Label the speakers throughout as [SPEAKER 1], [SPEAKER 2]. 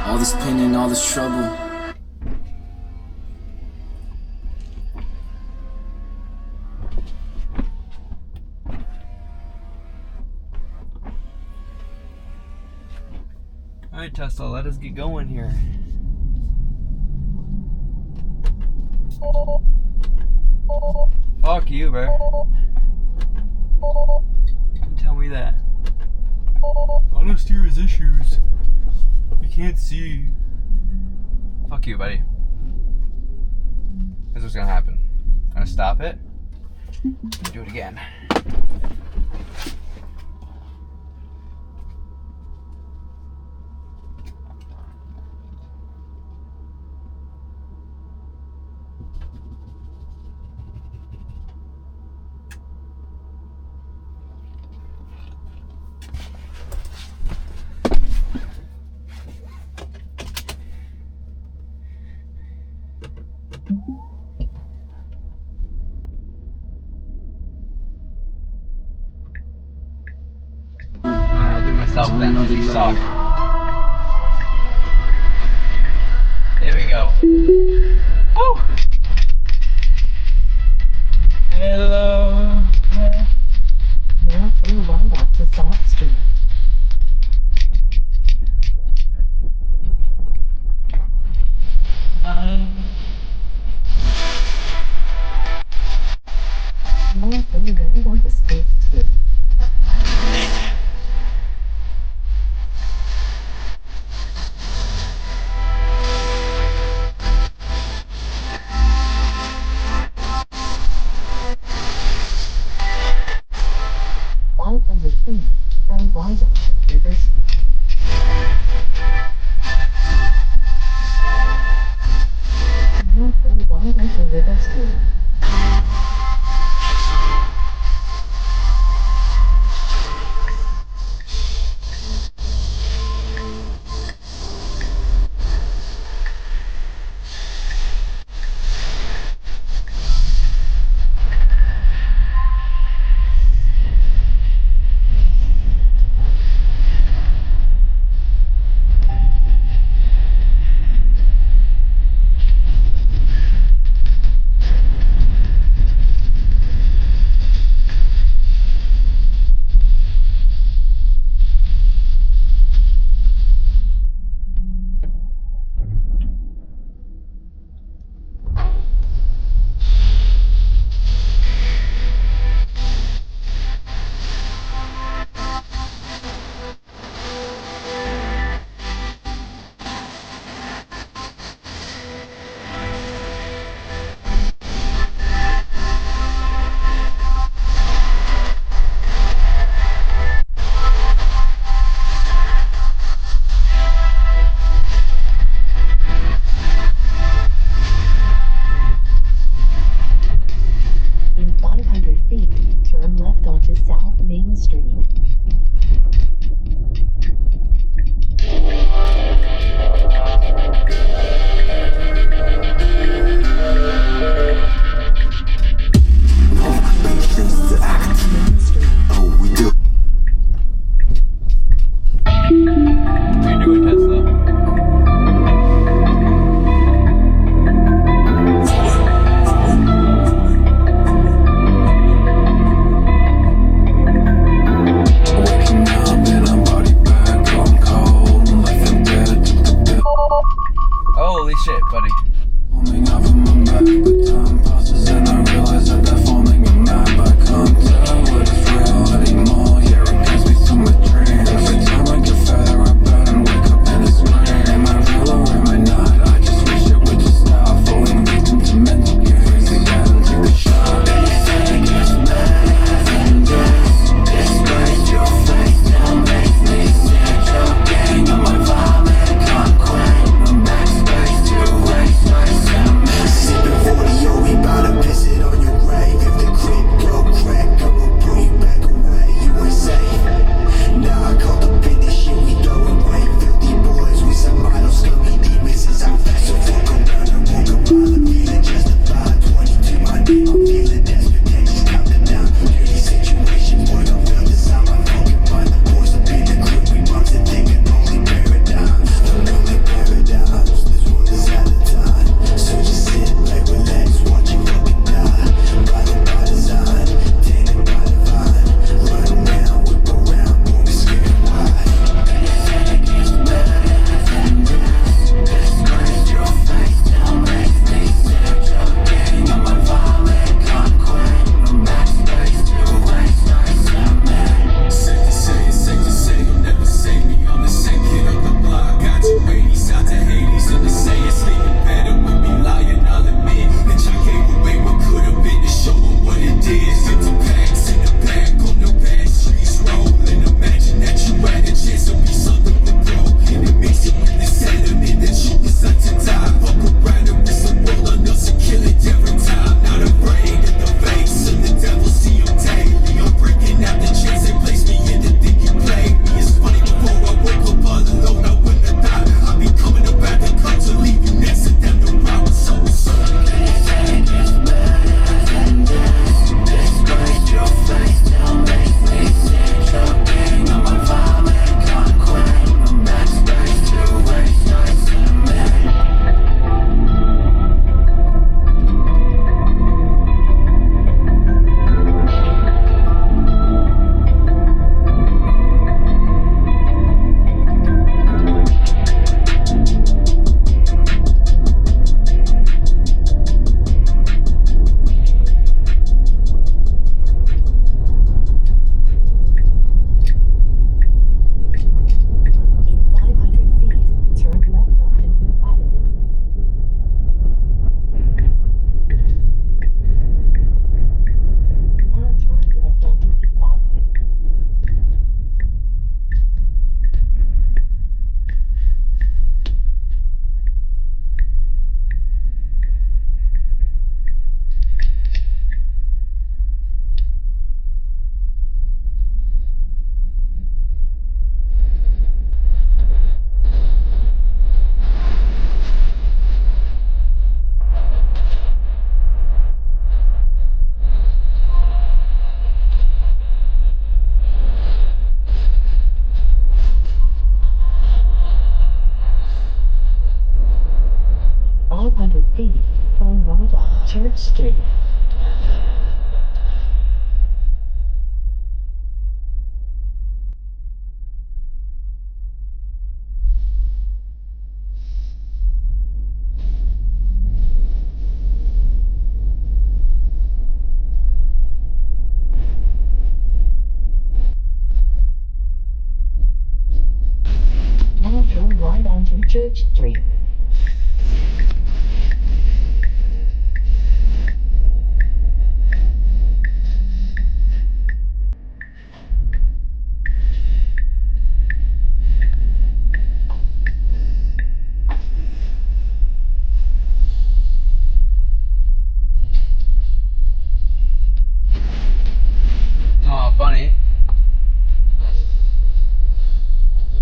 [SPEAKER 1] All this pain and all this trouble.
[SPEAKER 2] Alright, Tesla, let us get going here. Fuck you, bro. Tell me that. Auto steer has issues. You can't see. Fuck you, buddy. This is what's gonna happen. I'm gonna stop it. Do it again. I'll do myself then, because you suck. There we go. Woo! Hello.
[SPEAKER 3] Now through Rutland to Snowstorm. More than you really want to speak to. Church Street. Now turn right onto Church Street.
[SPEAKER 1] Oh, bunny.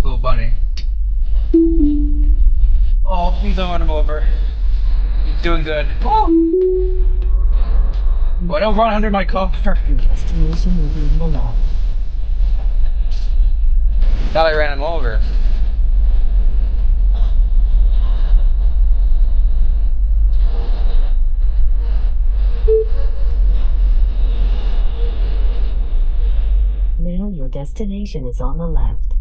[SPEAKER 1] Little bunny. Oh, please don't run him over. He's doing good. Oh! Boy, don't run under my car.
[SPEAKER 3] Your destination will be in the left.
[SPEAKER 1] Thought I ran him over.
[SPEAKER 3] Now your destination is on the left.